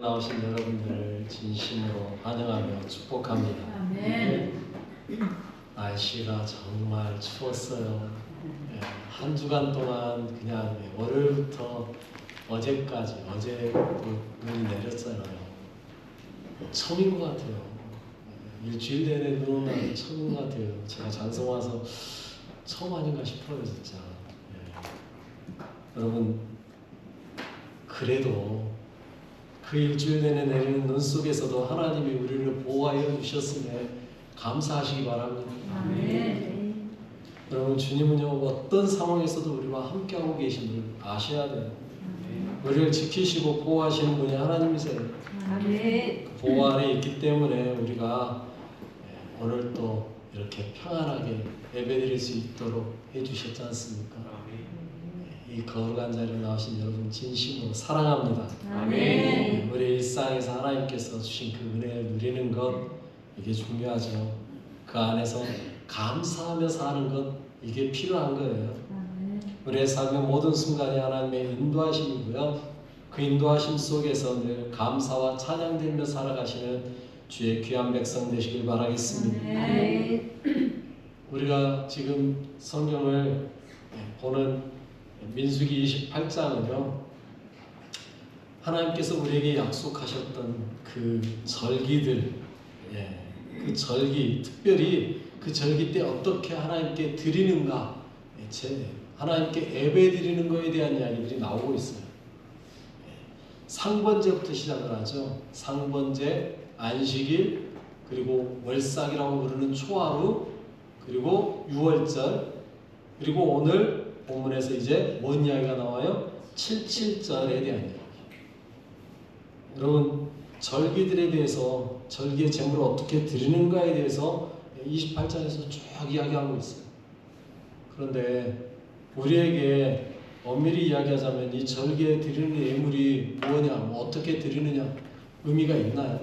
나오신 여러분들을 진심으로 환영하며 축복합니다. 아멘. 날씨가 정말 추웠어요. 한 주간 동안 그냥 월요일부터 어제까지 어제도 눈이 내렸잖아요. 처음인 것 같아요. 일주일 내내 눈 오는 게 처음인 것 같아요. 제가 장성 와서 처음 아닌가 싶어요, 진짜. 여러분, 그래도 그 일주일 내내 내리는 눈 속에서도 하나님이 우리를 보호하여 주셨음에 감사하시기 바랍니다. 아멘. 여러분, 주님은요 어떤 상황에서도 우리와 함께하고 계심을 아셔야 돼요. 우리를 지키시고 보호하시는 분이 하나님이세요. 아멘. 그 보호 안에 있기 때문에 우리가 오늘 또 이렇게 평안하게 예배드릴 수 있도록 해주셨지 않습니까? 이 거룩한 자리에 나오신 여러분 진심으로 사랑합니다. 아멘. 우리 일상에서 하나님께서 주신 그 은혜를 누리는 것, 이게 중요하죠. 그 안에서 감사하며 사는 것, 이게 필요한 거예요. 우리의 삶의 모든 순간이 하나님의 인도하심이고요. 그 인도하심 속에서 늘 감사와 찬양되며 살아가시는 주의 귀한 백성 되시길 바라겠습니다. 아멘. 우리가 지금 성경을 보는 민수기 28장은요 하나님께서 우리에게 약속하셨던 그 절기들, 그 절기, 특별히 그 절기 때 어떻게 하나님께 드리는가, 하나님께 예배 드리는 것에 대한 이야기들이 나오고 있어요. 상번제부터 시작을 하죠. 상번제, 안식일, 그리고 월삭이라고 부르는 초하루, 그리고 유월절, 그리고 오늘 본문에서 이제 뭔 이야기가 나와요? 77절에 대한 이야기. 여러분, 절기들에 대해서, 절기의 제물을 어떻게 드리는가에 대해서 28장에서 쭉 이야기하고 있어요. 그런데 우리에게 엄밀히 이야기하자면 이 절기에 드리는 예물이 뭐냐, 어떻게 드리느냐 의미가 있나요?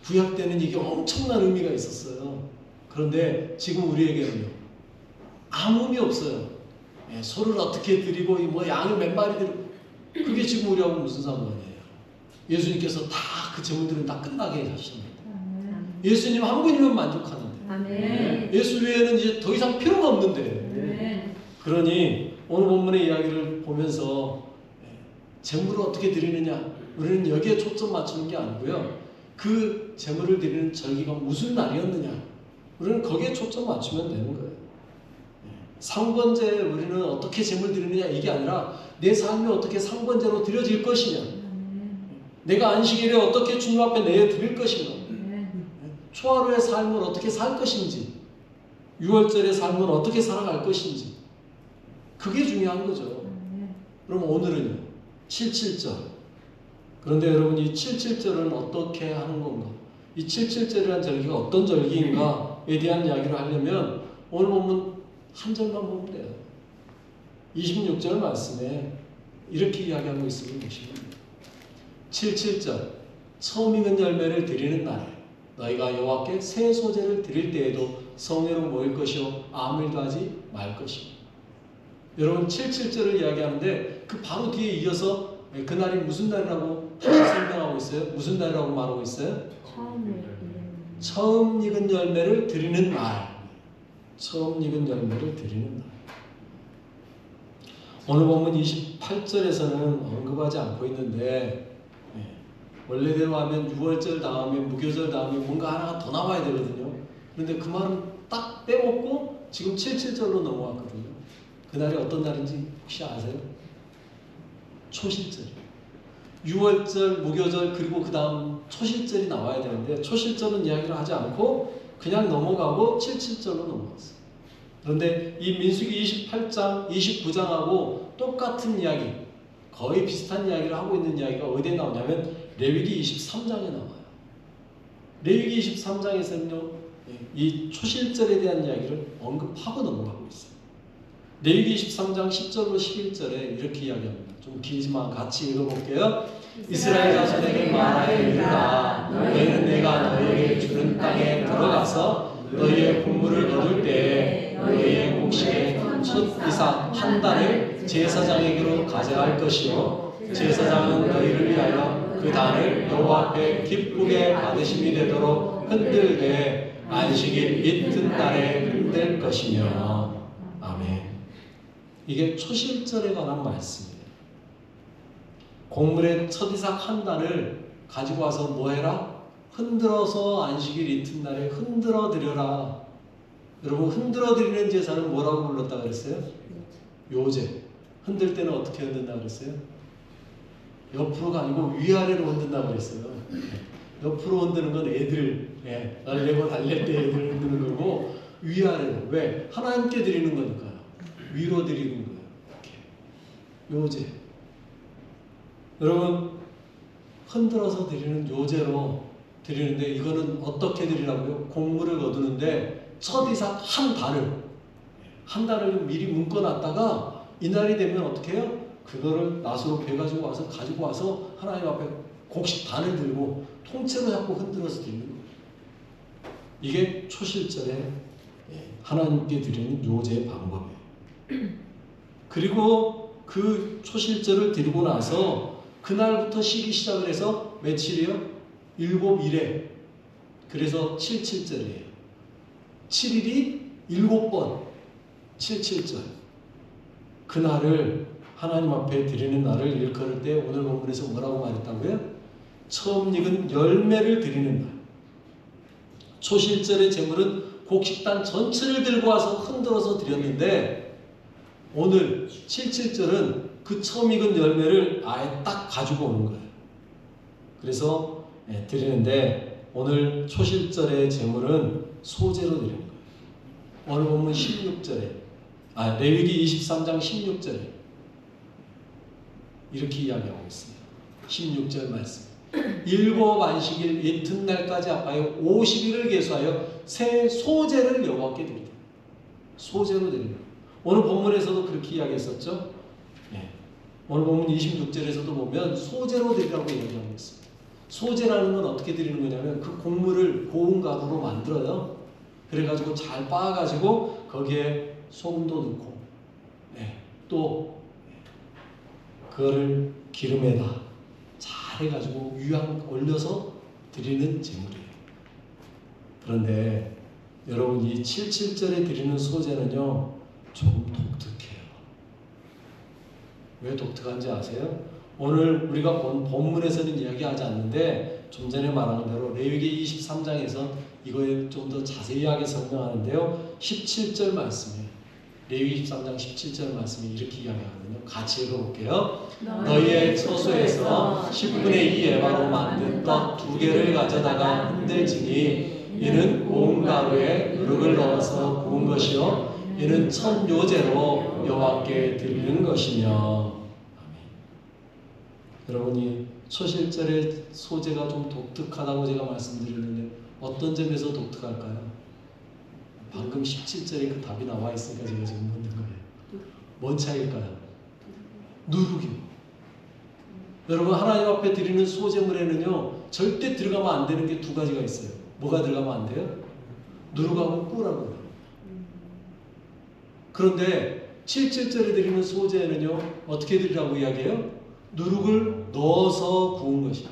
구약 때는 이게 엄청난 의미가 있었어요. 그런데 지금 우리에게는요 아무 의미 없어요. 소를 어떻게 드리고 양을 몇 마리 드리고, 그게 지금 우리하고 무슨 상관이에요? 예수님께서 다 그 제물들은 다 끝나게 하십니다. 예수님 한 분이면 만족하는데, 아멘. 예수 외에는 이제 더 이상 필요가 없는데, 그러니 오늘 본문의 이야기를 보면서 제물을 어떻게 드리느냐, 우리는 여기에 초점 맞추는 게 아니고요, 그 제물을 드리는 절기가 무슨 날이었느냐, 우리는 거기에 초점 맞추면 되는 거예요. 상번제에 우리는 어떻게 제물 드리느냐 이게 아니라 내 삶이 어떻게 상번제로 드려질 것이냐, 내가 안식일에 어떻게 주님 앞에 내어 드릴 것인가, 초하루의 삶을 어떻게 살 것인지, 유월절의 삶을 어떻게 살아갈 것인지, 그게 중요한 거죠. 그럼 오늘은요 77절. 그런데 여러분, 이 77절은 어떻게 하는 건가, 이 77절이라는 절기가 어떤 절기인가에 대한 이야기를 하려면 오늘 보면 한 절만 보면 돼요. 26절 말씀에 이렇게 이야기하고 있음을 보시면 돼요. 77절, 처음 익은 열매를 드리는 날에 너희가 여호와께 새 소재를 드릴 때에도 성회로 모일 것이요 아무 일도 하지 말 것이요. 여러분, 77절을 이야기하는데 그 바로 뒤에 이어서 그날이 무슨 날이라고 설명하고 있어요? 무슨 날이라고 말하고 있어요? 처음 익은 열매를 드리는 날. 처음 익은 열매를 드리는 날. 오늘 보면 28절에서는 언급하지 않고 있는데, 원래대로 하면 6월절 다음에 무교절 다음에 뭔가 하나가 더 나와야 되거든요. 그런데 그 말은 딱 빼먹고 지금 77절로 넘어왔거든요. 그날이 어떤 날인지 혹시 아세요? 초실절이에요. 6월절, 무교절, 그리고 그 다음 초실절이 나와야 되는데 초실절은 이야기를 하지 않고 그냥 넘어가고 77절로 넘어갔어요. 그런데 이 민수기 28장, 29장하고 똑같은 이야기, 거의 비슷한 이야기를 하고 있는 이야기가 어디에 나오냐면 레위기 23장에 나와요. 레위기 23장에서는요 이 초실절에 대한 이야기를 언급하고 넘어가고 있어요. 레위기 23장 10절로 11절에 이렇게 이야기합니다. 좀 길지만 같이 읽어볼게요. 이스라엘 자손에게 말하여 이르라. 너희는 내가 너희에게 주는 땅에 들어가서 너희의 분물을 거둘 때에 너희의 곡식의 첫 이삭 한 단을 제사장에게로 가져갈 것이요 제사장은 너희를 위하여 그 단을 여호와 앞에 기쁘게 받으심이 되도록 흔들되 안식일 이튿날에 흔들 것이며. 아멘. 이게 초실절에 관한 말씀이에요. 곡물의 첫 이삭 한 단을 가지고 와서 뭐 해라? 흔들어서 안식일 이튿날에 흔들어 드려라. 여러분, 흔들어 드리는 제사를 뭐라고 불렀다 그랬어요? 요제. 흔들 때는 어떻게 흔든다 그랬어요? 옆으로가 아니고 위아래로 흔든다 그랬어요. 옆으로 흔드는 건 애들, 날래고 달랠 때 애들 흔드는 거고, 위아래로. 왜? 하나님께 드리는 거니까요. 위로 드리는 거예요. 이렇게. 요제. 여러분, 흔들어서 드리는 요제로 드리는데, 이거는 어떻게 드리라고요? 곡물을 거두는데 첫 이삭 한 단을 미리 묶어놨다가 이날이 되면 어떻게 해요? 그거를 낫으로 베가지고 가지고 와서 하나님 앞에 곡식 단을 들고 통째로 잡고 흔들어서 드리는 거예요. 이게 초실절에 하나님께 드리는 요제의 방법이에요. 그리고 그 초실절을 드리고 나서 그날부터 쉬기 시작을 해서 며칠이요? 7일에. 그래서 77절이에요. 7일이 7번. 77절. 그날을 하나님 앞에 드리는 날을 일컬을 때 오늘 본문에서 뭐라고 말했다고요? 처음 익은 열매를 드리는 날. 초실절의 제물은 곡식단 전체를 들고 와서 흔들어서 드렸는데, 오늘 77절은 그 처음 익은 열매를 아예 딱 가지고 오는 거예요. 그래서 드리는데, 오늘 초실절의 제물은 소제로 드리는 거예요. 오늘 본문 16절에 레위기 23장 16절에 이렇게 이야기하고 있습니다. 16절 말씀. 일곱 안식일 이튿날까지 합하여 50일을 계수하여 새 소제를 여호와께 드리라. 소제로 드리라. 오늘 본문에서도 그렇게 이야기했었죠. 오늘 본문 26절에서도 보면 소제로 드리라고 이야기하고 있습니다. 소제라는 건 어떻게 드리는 거냐면 그 곡물을 고운 가루로 만들어요. 그래가지고 잘 빻아가지고 거기에 소금도 넣고, 또 그거를 기름에다 잘 해가지고 유향 올려서 드리는 제물이에요. 그런데 여러분, 이 77절에 드리는 소제는요 조금 독특해요. 왜 독특한지 아세요? 오늘 우리가 본 본문에서는 이야기하지 않는데 좀 전에 말한 대로 레위기 23장에서 이거에 좀 더 자세하게 설명하는데요. 17절 말씀이에요. 레위기 23장 17절 말씀이 이렇게 이야기하거든요. 같이 읽어볼게요. 너희의 처소에서 10분의 2 에바로 만든 떡 2개를 가져다가 흔들지니 이는 고운 가루에 누룩을 넣어서 구운 것이요 이는 첫 요제로 여호와께 드리는 것이며. 여러분이 초실절의 소제가 좀 독특하다고 제가 말씀드렸는데 어떤 점에서 독특할까요? 방금 17절에 그 답이 나와 있으니까 제가 지금 묻는 거예요. 뭔 차이일까요? 누룩이요. 여러분, 하나님 앞에 드리는 소제물에는요 절대 들어가면 안 되는 게 2가지가 있어요. 뭐가 들어가면 안 돼요? 누룩하고 꿀하고요. 그런데 77절에 드리는 소제에는요 어떻게 드리라고 이야기해요? 누룩을 넣어서 구운 것이야.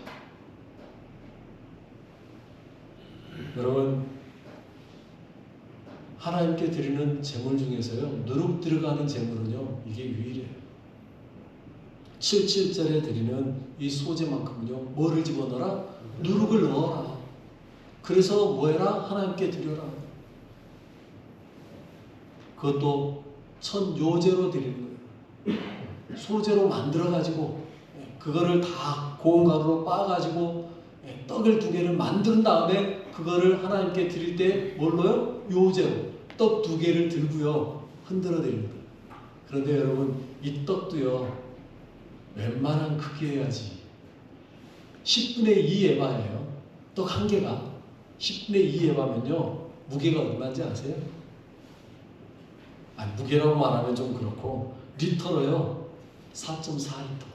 여러분, 하나님께 드리는 제물 중에서요 누룩 들어가는 제물은요 이게 유일해요. 77절에 드리는 이 소제만큼은요 뭐를 집어넣어라? 누룩을 넣어라. 그래서 뭐해라? 하나님께 드려라. 그것도 첫 요제로 드리는 거예요. 소제로 만들어가지고 그거를 다 고운 가루로 빻아가지고 떡을 2개를 만든 다음에 그거를 하나님께 드릴 때 뭘로요? 요제로 떡 2개를 들고요 흔들어 드리는 거예요. 그런데 여러분, 이 떡도요 웬만한 크기 해야지. 10분의 2 에바예요. 떡 1개가 10분의 2 에바면요 무게가 얼마인지 아세요? 무게라고 말하면 좀 그렇고 리터로요 4.4리터.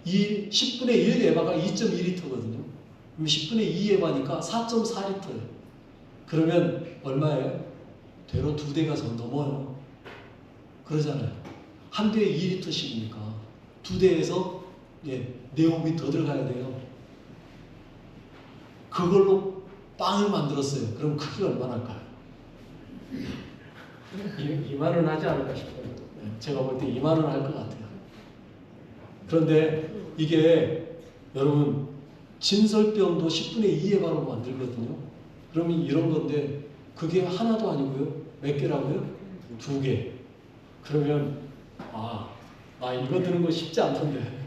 이 10분의 1 에바가 2.2리터거든요. 그럼 10분의 2 에바니까 4.4리터예요. 그러면 얼마예요? 되로 2대가 더 넘어요. 그러잖아요. 한 대에 2리터씩이니까 2대에서 내홈이 더 들어가야 돼요. 그걸로 빵을 만들었어요. 그럼 크기가 얼마나 할까요? 이만은 하지 않을까 싶어요. 제가 볼 때 2만 원 할 것 같아요. 그런데 이게 여러분 진설병도 10분의 2의 바로 만들거든요. 그러면 이런 건데 그게 하나도 아니고요. 몇 개라고요? 2개. 그러면 이거 드는 거 쉽지 않던데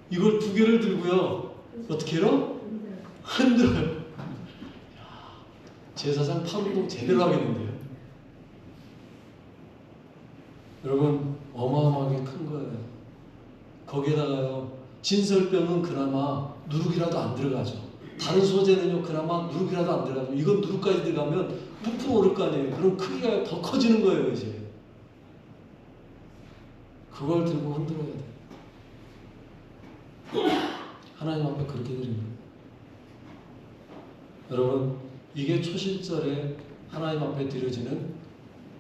이걸 2개를 들고요. 어떻게 해요? 흔들어요. 제사장 팔운동 제대로 하겠는데요. 여러분 어마어마하게 큰 거예요. 거기에다가요 진설병은 그나마 누룩이라도 안 들어가죠. 다른 소재는요 그나마 누룩이라도 안 들어가죠. 이건 누룩까지 들어가면 부풀어 오를 거 아니에요. 그럼 크기가 더 커지는 거예요. 이제 그걸 들고 흔들어야 돼요. 하나님 앞에 그렇게 드리는 거예요. 여러분 이게 초실절에 하나님 앞에 드려지는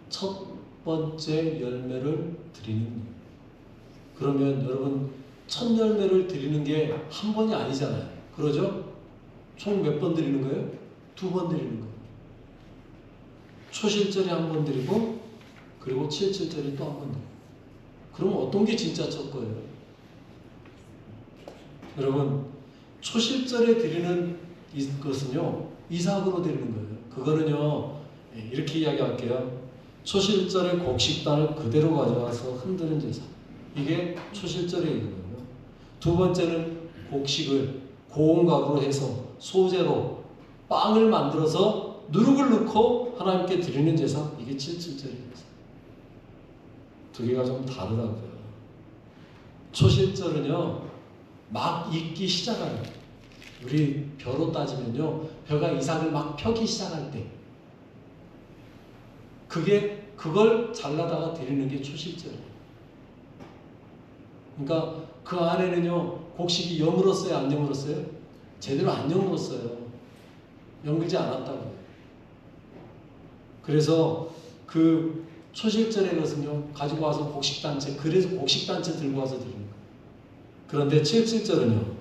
첫 번째 열매를 드리는 거예요. 그러면 여러분 첫 열매를 드리는 게 한 번이 아니잖아요. 그러죠? 총 몇 번 드리는 거예요? 2번 드리는 거예요. 초실절에 한 번 드리고 그리고 칠칠절에 또 한 번 드리고. 그럼 어떤 게 진짜 첫 거예요? 여러분 초실절에 드리는 것은요 이삭으로 드리는 거예요. 그거는요 이렇게 이야기할게요. 초실절에 곡식단을 그대로 가져와서 흔드는 제사. 이게 초실절에 있는 거예요. 두 번째는 곡식을 고운 가루로 해서 소재로 빵을 만들어서 누룩을 넣고 하나님께 드리는 제사. 이게 칠칠절의 제사. 두 개가 좀 다르다고요. 초실절은요 막 익기 시작하는 거예요. 우리 벼로 따지면요 벼가 이삭을 막 펴기 시작할 때 그걸 잘라다가 드리는 게 초실절이에요. 그러니까 그 안에는요 곡식이 여물었어요 안 여물었어요? 제대로 안 여물었어요. 여물지 않았다고요. 그래서 그 초실절의 것은요 가지고 와서 곡식단체, 그래서 곡식단체 들고 와서 드리는 거예요. 그런데 칠칠절은요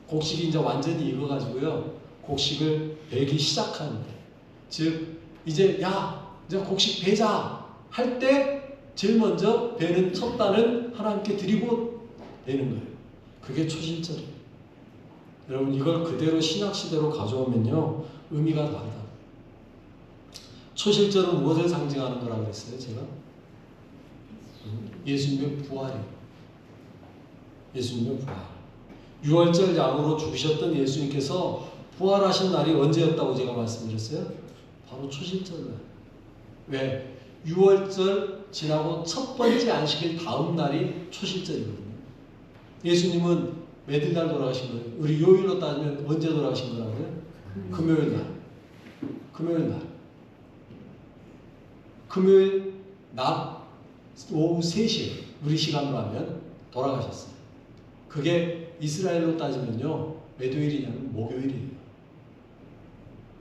곡식이 이제 완전히 익어가지고요 곡식을 베기 시작하는데, 즉 이제 이제 곡식 베자 할 때 제일 먼저 베는 첫 단은 하나님께 드리고 베는 거예요. 그게 초실절이에요. 여러분 이걸 그대로 신약시대로 가져오면요 의미가 다르다. 초실절은 무엇을 상징하는 거라고 그랬어요 제가? 예수님의 부활이에요. 예수님의 부활. 6월절 양으로 죽으셨던 예수님께서 부활하신 날이 언제였다고 제가 말씀드렸어요? 바로 초실절이에요. 왜? 6월절 지나고 첫 번째 안식일 다음 날이 초실절이거든요. 예수님은 몇일 날 돌아가신 거예요? 우리 요일로 따지면 언제 돌아가신 거라고요? 금요일 날. 금요일 날. 금요일 낮 오후 3시에 우리 시간으로 하면 돌아가셨어요. 그게 이스라엘로 따지면요 몇 요일이냐면 목요일이에요.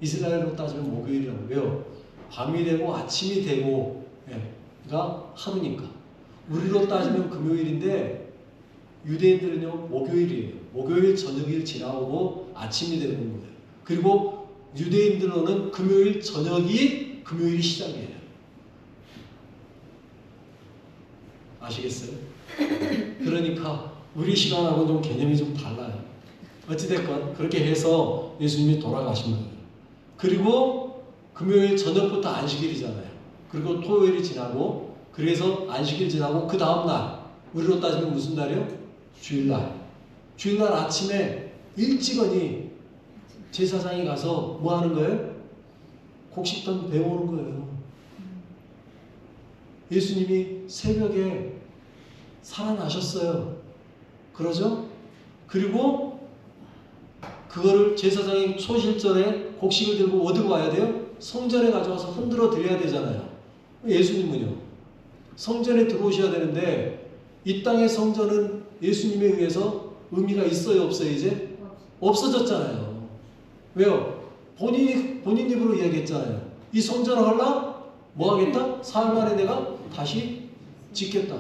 이스라엘로 따지면 목요일이라고. 왜요? 밤이 되고 아침이 되고 가 하루니까. 우리로 따지면 금요일인데 유대인들은요 목요일이에요. 목요일 저녁일 지나고 아침이 되는 거예요. 그리고 유대인들로는 금요일 저녁이 금요일이 시작이에요. 아시겠어요? 그러니까 우리 시간하고는 좀 개념이 좀 달라요. 어찌됐건 그렇게 해서 예수님이 돌아가신 거예요. 그리고 금요일 저녁부터 안식일이잖아요. 그리고 토요일이 지나고, 그래서 안식일 지나고 그 다음날 우리로 따지면 무슨 날이요? 주일날. 주일날 아침에 일찍이 제사장이 가서 뭐 하는 거예요? 곡식단 배우는 거예요. 예수님이 새벽에 살아나셨어요. 그러죠? 그리고 그거를 제사장이 초실절에 곡식을 들고 어디로 와야 돼요? 성전에 가져와서 흔들어 드려야 되잖아요. 예수님은요 성전에 들어오셔야 되는데 이 땅의 성전은 예수님에 의해서 의미가 있어요 없어요? 이제 없어졌잖아요. 왜요? 본인 입으로 이야기했잖아요. 이 성전을 하려 뭐 하겠다? 사흘 만에 내가 다시 짓겠다.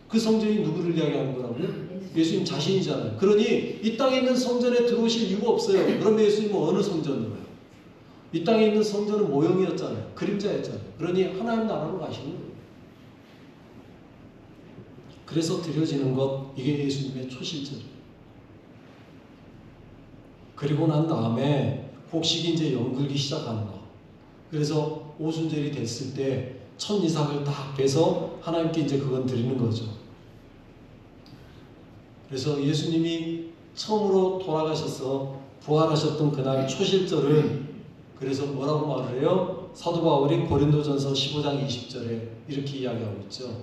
그 성전이 누구를 이야기하는 거라고요? 예수님 자신이잖아요. 그러니 이 땅에 있는 성전에 들어오실 이유가 없어요. 그럼 예수님은 어느 성전으로요? 이 땅에 있는 성전은 모형이었잖아요. 그림자였잖아요. 그러니 하나님 나라로 가시는 거예요. 그래서 드려지는 것, 이게 예수님의 초실절이에요. 그리고 난 다음에 곡식이 이제 연글기 시작하는 거. 그래서 오순절이 됐을 때 천이삭을 딱 빼서 하나님께 이제 그건 드리는 거죠. 그래서 예수님이 처음으로 돌아가셔서 부활하셨던 그날 초실절은 그래서 뭐라고 말을 해요? 사도 바울이 고린도전서 15장 20절에 이렇게 이야기하고 있죠.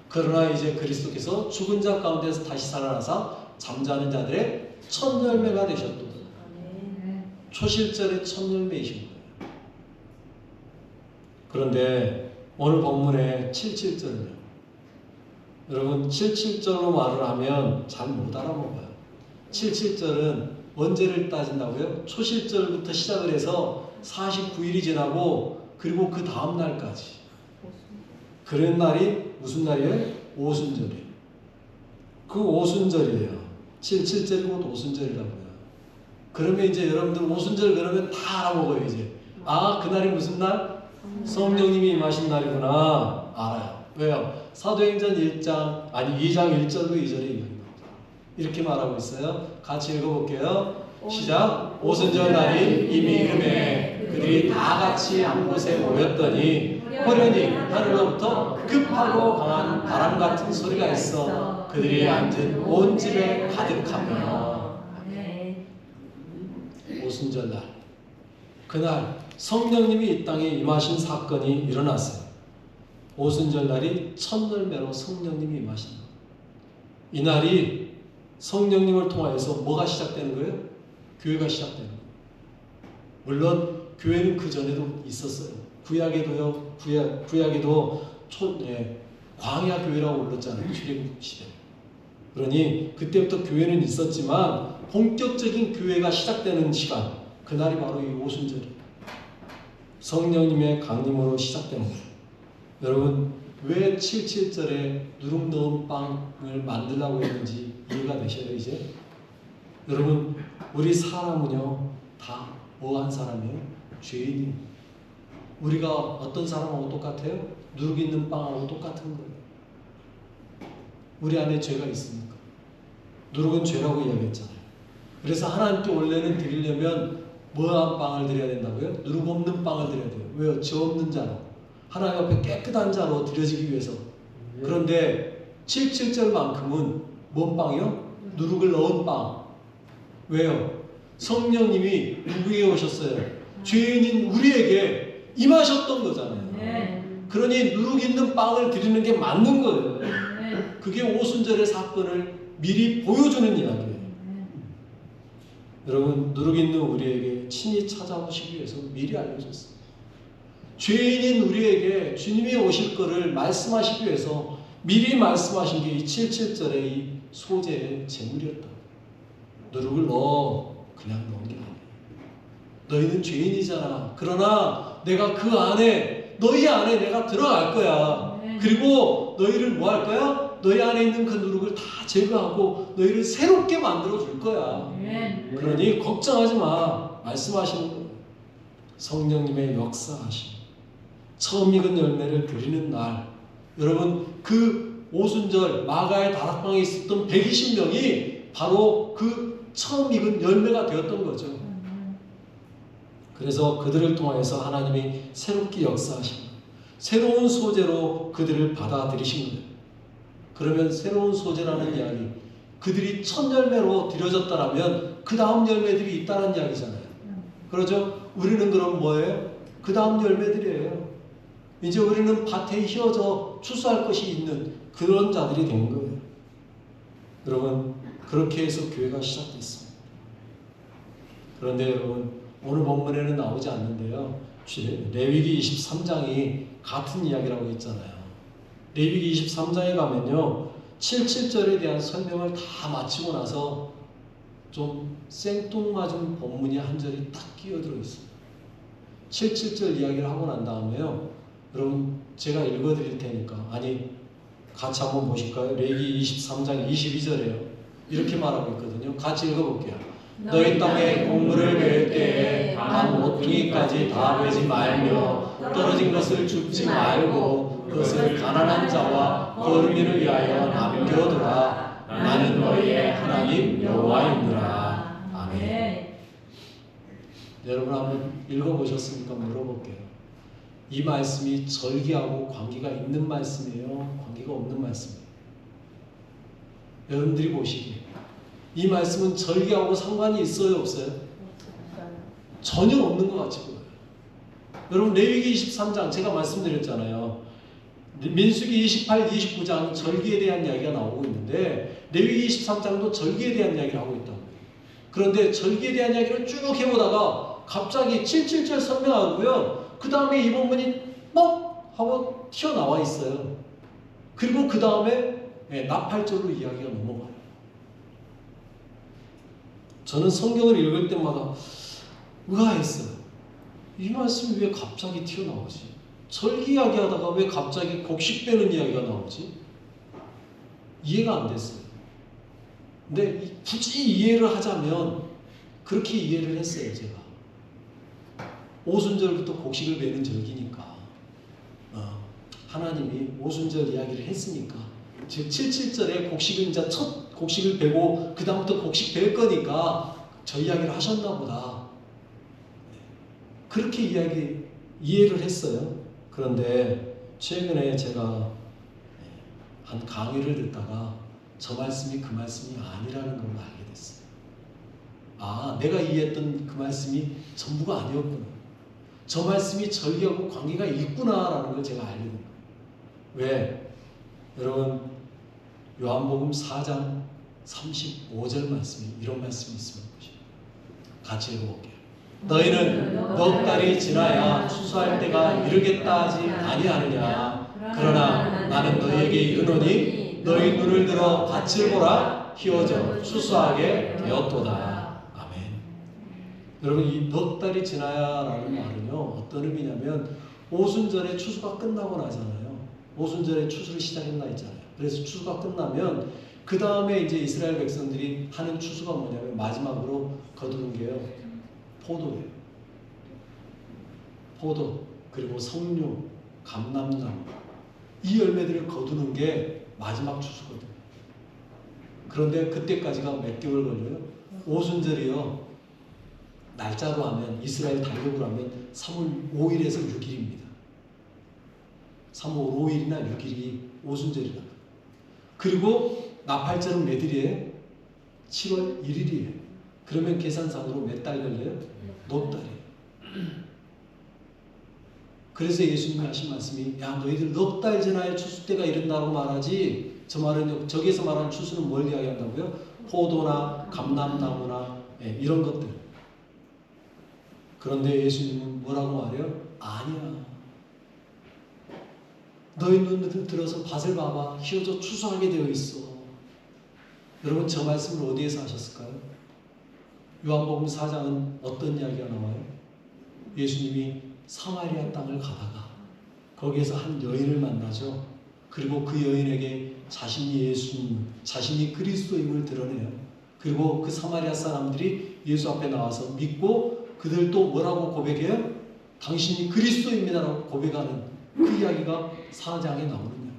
그러나 이제 그리스도께서 죽은 자 가운데서 다시 살아나사 잠자는 자들의 첫 열매가 되셨도다. 초실절의 첫 열매이신 거예요. 그런데 오늘 본문의 77절은요. 여러분 77절로 말을 하면 잘 못 알아먹어요. 77절은 언제를 따진다고요? 초실절부터 시작을 해서 49일이 지나고 그리고 그 다음 날까지. 그런 날이 무슨 날이에요? 오순절이에요. 그 오순절이에요. 77절이 곧 오순절이라고요. 그러면 이제 여러분들 오순절 그러면 다 알아먹어요. 이제 아, 그날이 무슨 날? 성령님이 임하신 날이구나. 알아요. 왜요? 사도행전 2장 1절로 2절에 얘기합니다. 이렇게 말하고 있어요. 같이 읽어볼게요. 시작. 오순절 날이 이미 이름에 그들이 다 같이 한 곳에 모였더니 호련히 하늘로부터 급하고 강한 바람 같은 소리가 있어 그들이 앉은 온 집에 가득하며. 오순절 날, 그날 성령님이 이 땅에 임하신 사건이 일어났어요. 오순절 날이 첫 열매로 성령님이 임하신 것. 이 날이 성령님을 통하여서 뭐가 시작되는 거예요? 교회가 시작되는 거예요. 물론 교회는 그 전에도 있었어요. 구약에도요. 구약에도 광야 교회라고 불렀잖아요. 출애굽 시대. 그러니 그때부터 교회는 있었지만 본격적인 교회가 시작되는 시간, 그날이 바로 이 오순절이에요. 성령님의 강림으로 시작되는 거예요. 여러분 왜 77절에 누룩 넣은 빵을 만들라고 했는지 이해가 되셔요 이제? 여러분 우리 사람은요 다 뭐한 사람이에요? 죄인이에요. 우리가 어떤 사람하고 똑같아요? 누룩 있는 빵하고 똑같은 거예요. 우리 안에 죄가 있습니까? 누룩은 죄라고 이야기했잖아요. 그래서 하나님께 원래는 드리려면 뭐한 빵을 드려야 된다고요? 누룩 없는 빵을 드려야 돼요. 왜요? 죄 없는 자로. 하나님 앞에 깨끗한 자로 드려지기 위해서. 그런데 77절만큼은 뭔 빵이요? 누룩을 넣은 빵. 왜요? 성령님이 누구에게 오셨어요? 죄인인 우리에게 임하셨던 거잖아요. 그러니 누룩 있는 빵을 드리는 게 맞는 거예요. 그게 오순절의 사건을 미리 보여주는 이야기예요. 여러분 누룩 있는 우리에게 친히 찾아오시기 위해서 미리 알려줬어요. 죄인인 우리에게 주님이 오실 것을 말씀하시기 위해서 미리 말씀하신 게 이 77절의 이 소재의 제물이었다. 누룩을 그냥 넣은 게 아니에요. 너희는 죄인이잖아. 그러나 내가 그 안에 너희 안에 내가 들어갈 거야. 그리고 너희를 뭐 할 거야? 너희 안에 있는 그 누룩을 다 제거하고 너희를 새롭게 만들어 줄 거야. 그러니 걱정하지 마. 말씀하시는 거예요. 성령님의 역사하심. 처음 익은 열매를 드리는 날. 여러분 그 오순절 마가의 다락방에 있었던 120명이 바로 그 처음 익은 열매가 되었던 거죠. 그래서 그들을 통해서 하나님이 새롭게 역사하신 거예요. 새로운 소재로 그들을 받아들이신 거예요. 그러면 새로운 소재라는 이야기, 그들이 첫 열매로 드려졌다라면 그 다음 열매들이 있다는 이야기잖아요. 그렇죠? 우리는 그럼 뭐예요? 그 다음 열매들이에요. 이제 우리는 밭에 휘어져 추수할 것이 있는 그런 자들이 된 거예요. 여러분 그렇게 해서 교회가 시작됐습니다. 그런데 여러분 오늘 본문에는 나오지 않는데요. 레위기 23장이 같은 이야기라고 했잖아요. 레위기 23장에 가면요. 77절에 대한 설명을 다 마치고 나서 좀 생뚱맞은 본문이 한 절이 딱 끼어들어 있어요. 77절 이야기를 하고 난 다음에요. 여러분 제가 읽어드릴 테니까 같이 한번 보실까요? 레위기 23장 22절에요. 이렇게 말하고 있거든요. 같이 읽어볼게요. 너희 땅에 곡물을 베을 때에 한 모퉁이까지 다 베지 말며 떨어진 것을 줍지 말고 그것을 가난한 자와 거르미를 위하여 남겨두라. 나는 너희의 하나님 여호와이니라. 아멘. 여러분 한번 읽어보셨습니까? 물어볼게요. 이 말씀이 절기하고 관계가 있는 말씀이에요? 관계가 없는 말씀이에요? 여러분들이 보시기에 이 말씀은 절기하고 상관이 있어요? 없어요? 전혀 없는 것 같이 보여요. 여러분 레위기 23장 제가 말씀드렸잖아요. 민수기 28, 29장 절기에 대한 이야기가 나오고 있는데 레위기 23장도 절기에 대한 이야기를 하고 있다고요. 그런데 절기에 대한 이야기를 쭉 해보다가 갑자기 777 설명하고요. 그 다음에 이 본문이 뻑 하고 튀어나와 있어요. 그리고 그 다음에 나팔절로 이야기가 넘어가요. 저는 성경을 읽을 때마다 의아했어요. 이 말씀이 왜 갑자기 튀어나오지? 절기 이야기하다가 왜 갑자기 곡식 빼는 이야기가 나오지? 이해가 안 됐어요. 근데 굳이 이해를 하자면 그렇게 이해를 했어요. 제가 오순절부터 곡식을 베는 절기니까 하나님이 오순절 이야기를 했으니까 즉 77절에 곡식을 이제 첫 곡식을 베고 그 다음부터 곡식 벨 거니까 저 이야기를 하셨나 보다. 그렇게 이해를 했어요. 그런데 최근에 제가 한 강의를 듣다가 저 말씀이 그 말씀이 아니라는 걸 알게 됐어요. 아, 내가 이해했던 그 말씀이 전부가 아니었구나. 저 말씀이 절기하고 관계가 있구나라는 걸 제가 알게 된 거예요. 왜? 여러분 요한복음 4장 35절 말씀이 이런 말씀이 있습니다. 같이 읽어볼게요. 너희는 넉 달이 지나야 추수할 때가 이르겠다 하지 아니하느냐. 그러나 나는 너희에게 이르노니 너희 눈을 들어 밭을 보라. 희어져 추수하게 되었도다. 아멘. 여러분 이 넉 달이 지나야라는 말은요 어떤 의미냐면 오순절에 추수가 끝나고 나잖아요. 오순절에 추수를 시작했나 했잖아요. 그래서 추수가 끝나면 그 다음에 이제 이스라엘 백성들이 하는 추수가 뭐냐면 마지막으로 거두는 게요 포도예요. 포도 그리고 석류, 감람나무 이 열매들을 거두는 게 마지막 추수거든요. 그런데 그때까지가 몇 개월 걸려요? 오순절이요. 날짜로 하면 이스라엘 달력으로 하면 3월 5일에서 6일입니다. 3월 5일이나 6일이 오순절이라. 그리고 나팔절은 몇일이에요? 7월 1일이에요. 그러면 계산상으로 몇 달 걸려요? 넉 달이에요. 그래서 예수님이 하신 말씀이 야 너희들 넉 달 지나야 추수 때가 이른다고 말하지. 저 말은 저기에서 말하는 추수는 뭘 이야기한다고요? 포도나 감람나무나 이런 것들. 그런데 예수님은 뭐라고 말해요? 아니야. 너희 눈을 들어서 밭을 봐봐. 희어져 추수하게 되어 있어. 여러분 저 말씀을 어디에서 하셨을까요? 요한복음 4장은 어떤 이야기가 나와요? 예수님이 사마리아 땅을 가다가 거기에서 한 여인을 만나죠. 그리고 그 여인에게 자신이 예수님, 자신이 그리스도임을 드러내요. 그리고 그 사마리아 사람들이 예수 앞에 나와서 믿고 그들도 뭐라고 고백해요? 당신이 그리스도입니다라고 고백하는 그 이야기가 4장에 나오는 이야기예요.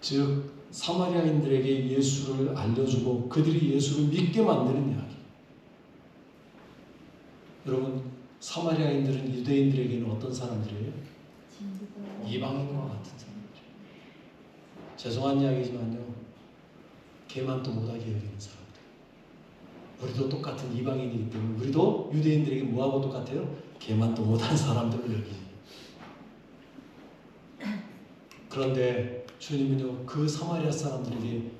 즉 사마리아인들에게 예수를 알려주고 그들이 예수를 믿게 만드는 이야기. 여러분 사마리아인들은 유대인들에게는 어떤 사람들이에요? 이방인과 같은 사람들이에요. 죄송한 이야기지만요. 개만도 못하게 여기는 사람들. 우리도 똑같은 이방인이기 때문에 우리도 유대인들에게 뭐하고 똑같아요? 개만도 못한 사람들을 여기죠. 그런데 주님은요 그 사마리아 사람들에게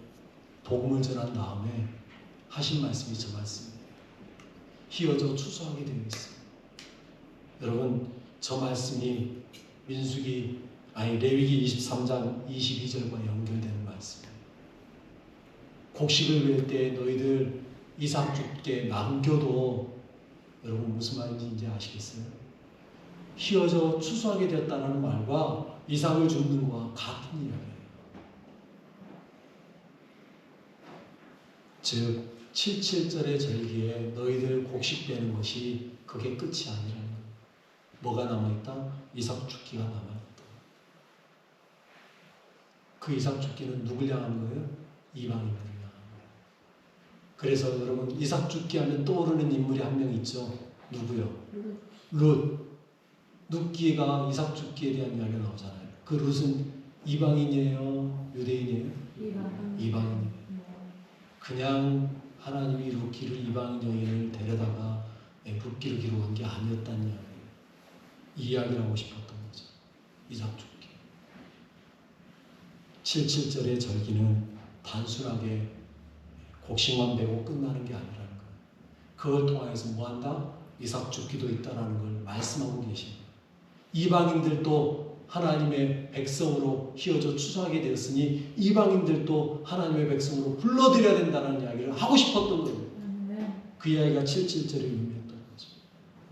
복음을 전한 다음에 하신 말씀이 저 말씀이에요. 희어져 추수하게 되어 있어요. 여러분 저 말씀이 레위기 23장 22절과 연결되는 말씀이에요. 곡식을 벨 때 너희들 이삭 죽게 남겨도 여러분 무슨 말인지 이제 아시겠어요? 희어져 추수하게 되었다는 말과 이삭을 줍는 것과 같은 이야기예요. 즉 77절의 절기에 너희들 곡식되는 것이 그게 끝이 아니라는 거예요. 뭐가 남아있다? 이삭 죽기가 남아있다. 그 이삭 죽기는 누굴 향한 거예요? 이방인들을 향한 거예요. 그래서 여러분 이삭 죽기 하면 떠오르는 인물이 한 명 있죠. 누구요? 룻. 룻기가 이삭 죽기에 대한 이야기가 나오잖아요. 그 룻은 이방인이에요? 유대인이에요? 이방인이에요. 그냥 하나님이 룻기를 이방인 여인을 데려다가 룻기를 기록한 게 아니었다는 이야기예요. 이 이야기를 하고 싶었던 거죠. 이삭 죽기. 77절의 절기는 단순하게 곡식만 베고 끝나는 게 아니라는 거예요. 그걸 통해서 뭐한다? 이삭 죽기도 있다는 걸 말씀하고 계십니다. 이방인들도 하나님의 백성으로 휘어져 추수하게 되었으니 이방인들도 하나님의 백성으로 불러들여야 된다는 이야기를 하고 싶었던 거예요. 그 이야기가 77절의 의미였던 거죠.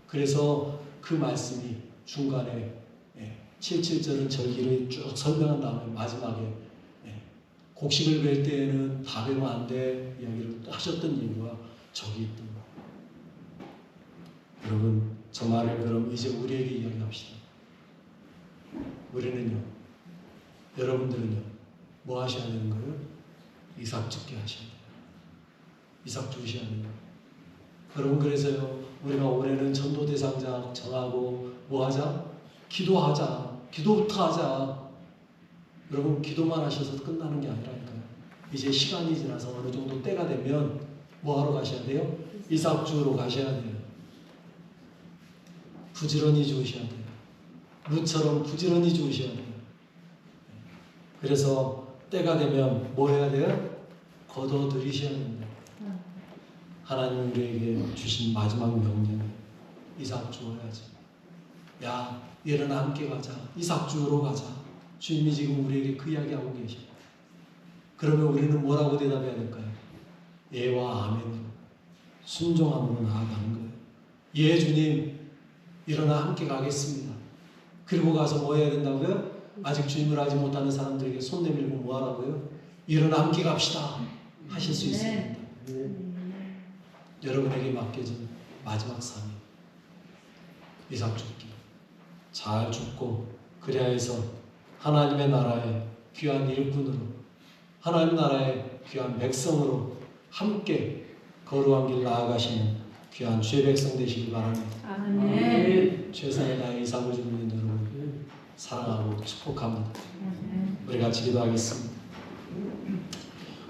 그래서 그 말씀이 중간에 77절은 절기를 쭉 설명한 다음에 마지막에 곡식을 벨 때에는 다 베면 안 돼 이야기를 하셨던 이유가 저기 있던 거예요. 여러분 저 말을 그럼 이제 우리에게 이야기합시다. 우리는요, 여러분들은요, 뭐 하셔야 되는 거예요? 이삭 죽게 하셔야 돼요. 이삭 죽으셔야 돼요. 여러분 그래서요, 우리가 올해는 전도대상자 정하고 뭐 하자? 기도하자. 기도부터 하자. 여러분 기도만 하셔서 끝나는 게 아니라니까요. 이제 시간이 지나서 어느 정도 때가 되면 뭐 하러 가셔야 돼요? 이삭 주우러 가셔야 돼요. 부지런히 주우셔야 돼요. 룻처럼 부지런히 주우셔야 돼요. 그래서 때가 되면 뭐 해야 돼요? 거둬들이셔야 됩니다. 하나님 우리에게 주신 마지막 명령이 이삭 주워야지. 야, 일어나 함께 가자. 이삭 주우러 가자. 주님이 지금 우리에게 그 이야기하고 계셔요. 그러면 우리는 뭐라고 대답해야 될까요? 예와 아멘으로 순종함으로 나아가는 거예요. 예 주님, 일어나 함께 가겠습니다. 그리고 가서 뭐 해야 된다고요? 아직 주님을 알지 못하는 사람들에게 손 내밀고 뭐 하라고요? 일어나 함께 갑시다 하실 수 있습니다. 여러분에게 맡겨진 마지막 삶이 이삭 죽기. 잘 죽고 그래야 해서 하나님의 나라의 귀한 일꾼으로, 하나님 나라의 귀한 백성으로 함께 거룩한 길 나아가시는 귀한 주의 백성 되시길 바랍니다. 아멘. 최선을 다해 이삭을 주는 여러분 사랑하고 축복합니다. 우리 같이 기도하겠습니다.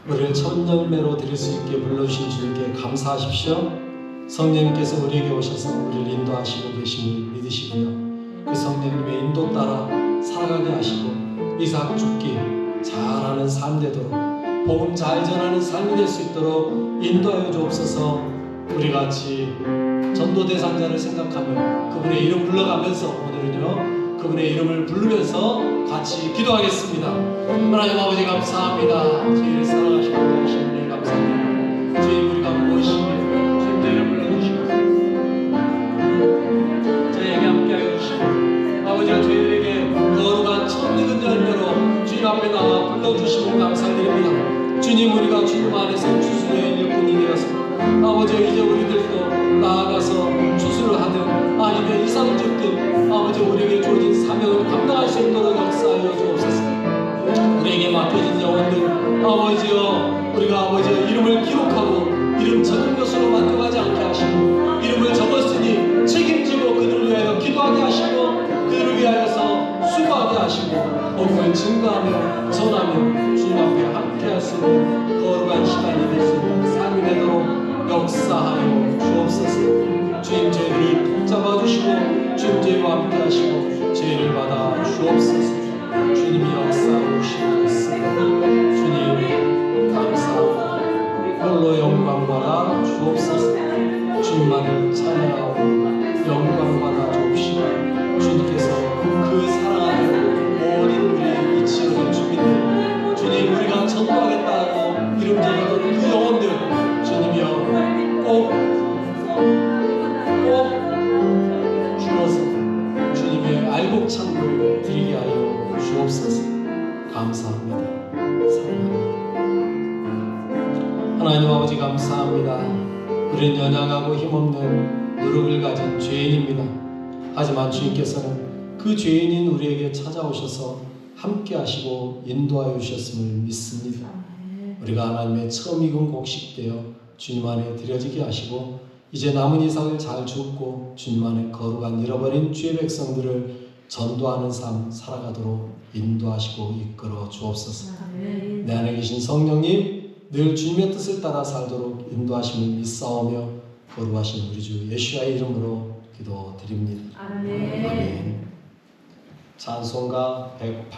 우리를 첫 열매로 드릴 수 있게 불러주신 주님께 감사하십시오. 성령님께서 우리에게 오셔서 우리를 인도하시고 계심을 믿으시고요. 그 성령님의 인도 따라 살아가게 하시고 이삭 죽기 잘하는 삶 되도록, 복음 잘 전하는 삶이 될 수 있도록 인도하여 주옵소서. 우리 같이 전도 대상자를 생각하며 그분의 이름 불러가면서 오늘은요 그분의 이름을 부르면서 같이 기도하겠습니다. 하나님 아버지 감사합니다. 저희를 사랑하시고 하시는 일 감사합니다. 저희 우리가 무엇이며 주님의 이름 불러주시고 저희에게 함께하여 주시고 아버지가 저희에게 거룩한 첫 익은 열매로 주님 앞에 나와 불러주시고 감사드립니다. 주님 우리가 주님 안에서 추수의 일꾼이 되어서 아버지 이제 우리들도 나아가서 추수를 하든 아니면 이삭을 줍든 아버지 우리에게 주어진 사명을 감당할 수 있도록 역사하여 주옵소서. 우리에게 맡겨진 영혼들 아버지여, 우리가 아버지의 이름을 기록하고 이름 적은 것으로 만족하지 않게 하시고 이름을 적었으니 책임지고 그들을 위하여 기도하게 하시고 그들을 위하여서 수고하게 하시고 복음을 증거하며 전하며 주님 앞에 함께할 수 있는 거룩한 시간이 될 수 있는 삶이 되도록 역사하여 주옵소서. 주님 저희들을 붙잡아주시고 주님 저희와 함께 하시고 죄를 받아 주옵소서. 주님이 역사하고 주시옵소서. 주님 감사합니다. 홀로 영광 받아 주옵소서. 주님만을 찬양하고 영광 받아 주옵시고 주님께서 그 사랑하는 모든 우리의 이 지역의 주민들 주님 우리가 전도하겠다고 이름 적었던 그 영혼들 주님이여 꼭 주어서 주님의 알곡창을 드리게 하여 주옵소서. 감사합니다. 사랑합니다. 하나님 아버지 우리는 연약하고 힘없는 누룩을 가진 죄인입니다. 하지만 주님께서는 그 죄인인 우리에게 찾아오셔서 함께 하시고 인도하여 주셨음을 믿습니다. 우리가 하나님의 처음 익은 곡식되어 주님 안에 드려지게 하시고 이제 남은 이삭을 잘 줍고 주님 안에 거룩한 잃어버린 주의 백성들을 전도하는 삶 살아가도록 인도하시고 이끌어 주옵소서. 내 안에 계신 성령님 늘 주님의 뜻을 따라 살도록 인도하심을 믿사오며 거룩하신 우리 주 예수와의 이름으로 기도드립니다. 아멘. 찬송가 180